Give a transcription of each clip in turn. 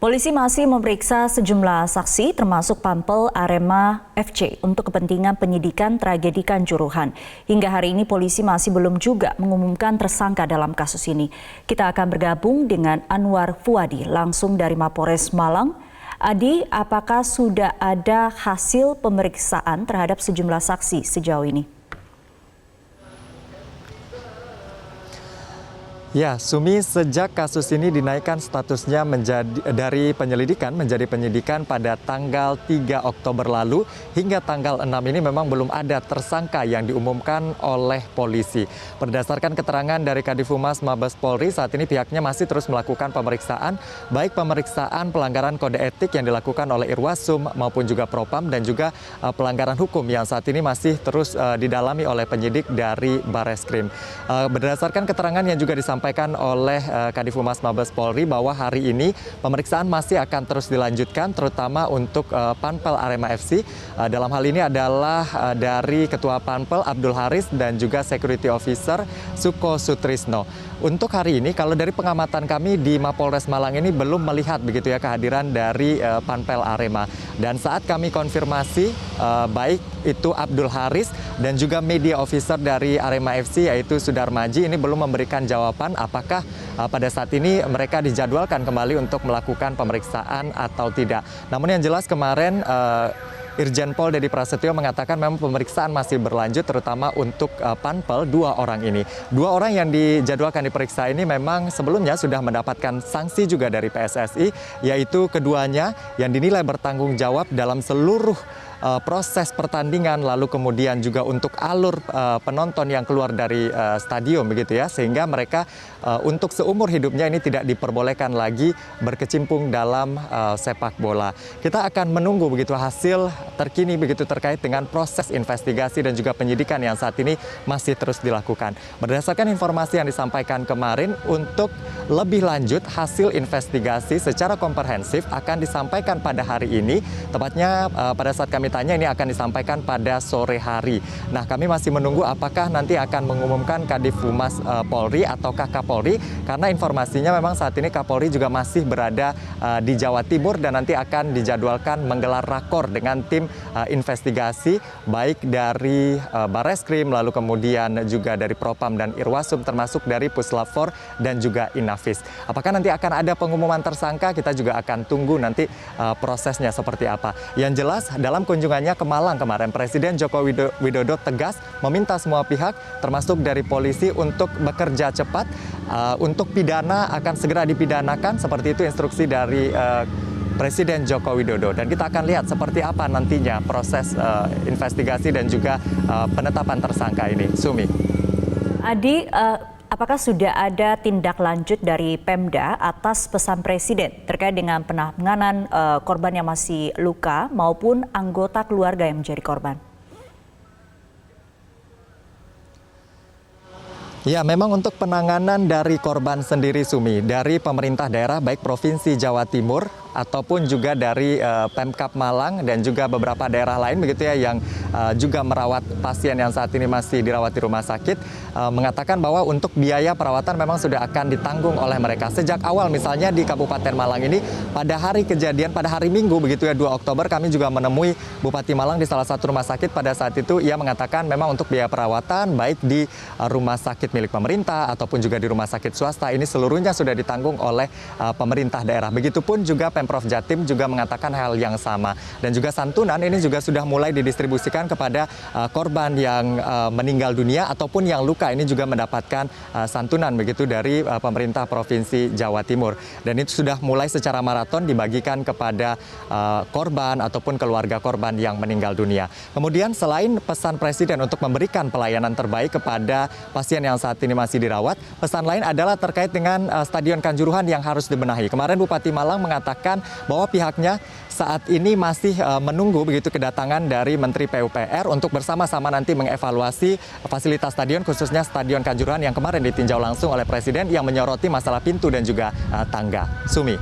Polisi masih memeriksa sejumlah saksi termasuk Pampel Arema FC untuk kepentingan penyidikan tragedi Kanjuruhan. Hingga hari ini polisi masih belum juga mengumumkan tersangka dalam kasus ini. Kita akan bergabung dengan Anwar Fuadi langsung dari Mapores Malang. Adi, apakah sudah ada hasil pemeriksaan terhadap sejumlah saksi sejauh ini? Ya, Sumi, sejak kasus ini dinaikkan statusnya dari penyelidikan menjadi penyidikan pada tanggal 3 Oktober lalu, hingga tanggal 6 ini memang belum ada tersangka yang diumumkan oleh polisi. Berdasarkan keterangan dari Kadif Humas Mabes Polri, saat ini pihaknya masih terus melakukan pemeriksaan, baik pemeriksaan pelanggaran kode etik yang dilakukan oleh Irwasum maupun juga Propam, dan juga pelanggaran hukum yang saat ini masih terus didalami oleh penyidik dari Bareskrim. Berdasarkan keterangan yang juga disampaikan oleh Kadif Humas Mabes Polri bahwa hari ini pemeriksaan masih akan terus dilanjutkan, terutama untuk Pampel Arema FC. Dalam hal ini adalah dari Ketua Pampel Abdul Haris dan juga Security Officer Suko Sutrisno. Untuk hari ini, kalau dari pengamatan kami di Mapolres Malang ini belum melihat begitu ya kehadiran dari Pampel Arema. Dan saat kami konfirmasi, baik itu Abdul Haris dan juga media officer dari Arema FC yaitu Sudarmaji ini belum memberikan jawaban apakah pada saat ini mereka dijadwalkan kembali untuk melakukan pemeriksaan atau tidak. Namun yang jelas kemarin Irjen Pol Dedi Prasetyo mengatakan memang pemeriksaan masih berlanjut, terutama untuk Pampel, 2 orang ini. 2 orang yang dijadwalkan diperiksa ini memang sebelumnya sudah mendapatkan sanksi juga dari PSSI, yaitu keduanya yang dinilai bertanggung jawab dalam seluruh proses pertandingan, lalu kemudian juga untuk alur penonton yang keluar dari stadion begitu ya, sehingga mereka untuk seumur hidupnya ini tidak diperbolehkan lagi berkecimpung dalam sepak bola. Kita akan menunggu begitu hasil terkini begitu terkait dengan proses investigasi dan juga penyidikan yang saat ini masih terus dilakukan. Berdasarkan informasi yang disampaikan kemarin, untuk lebih lanjut hasil investigasi secara komprehensif akan disampaikan pada hari ini, tepatnya pada saat kami tanya ini akan disampaikan pada sore hari. Nah, kami masih menunggu apakah nanti akan mengumumkan Kadif Humas Polri ataukah Kapolri, karena informasinya memang saat ini Kapolri juga masih berada di Jawa Timur dan nanti akan dijadwalkan menggelar rakor dengan tim investigasi baik dari Bareskrim, lalu kemudian juga dari Propam dan Irwasum, termasuk dari Puslap 4 dan juga Inafis. Apakah nanti akan ada pengumuman tersangka? Kita juga akan tunggu nanti prosesnya seperti apa. Yang jelas dalam kunjungannya ke Malang kemarin, Presiden Joko Widodo tegas meminta semua pihak termasuk dari polisi untuk bekerja cepat, untuk pidana akan segera dipidanakan, seperti itu instruksi dari Presiden Joko Widodo. Dan kita akan lihat seperti apa nantinya proses investigasi dan juga penetapan tersangka ini. Sumi. Adi, apakah sudah ada tindak lanjut dari Pemda atas pesan Presiden terkait dengan penanganan korban yang masih luka maupun anggota keluarga yang menjadi korban? Ya, memang untuk penanganan dari korban sendiri, Sumi, dari pemerintah daerah baik Provinsi Jawa Timur ataupun juga dari Pemkab Malang dan juga beberapa daerah lain begitu ya yang juga merawat pasien yang saat ini masih dirawat di rumah sakit, mengatakan bahwa untuk biaya perawatan memang sudah akan ditanggung oleh mereka. Sejak awal misalnya di Kabupaten Malang ini pada hari kejadian, pada hari Minggu begitu ya 2 Oktober, kami juga menemui Bupati Malang di salah satu rumah sakit. Pada saat itu ia mengatakan memang untuk biaya perawatan baik di rumah sakit milik pemerintah ataupun juga di rumah sakit swasta ini seluruhnya sudah ditanggung oleh pemerintah daerah. Begitupun juga Pemprov Jatim juga mengatakan hal yang sama. Dan juga santunan ini juga sudah mulai didistribusikan kepada korban yang meninggal dunia ataupun yang luka, ini juga mendapatkan santunan begitu dari pemerintah Provinsi Jawa Timur. Dan itu sudah mulai secara maraton dibagikan kepada korban ataupun keluarga korban yang meninggal dunia. Kemudian selain pesan Presiden untuk memberikan pelayanan terbaik kepada pasien yang saat ini masih dirawat, pesan lain adalah terkait dengan Stadion Kanjuruhan yang harus dibenahi. Kemarin Bupati Malang mengatakan bahwa pihaknya saat ini masih menunggu begitu kedatangan dari Menteri PUPR untuk bersama-sama nanti mengevaluasi fasilitas stadion, khususnya Stadion Kanjuruhan yang kemarin ditinjau langsung oleh Presiden yang menyoroti masalah pintu dan juga tangga. Sumi.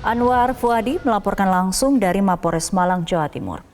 Anwar Fuadi melaporkan langsung dari Mapores Malang, Jawa Timur.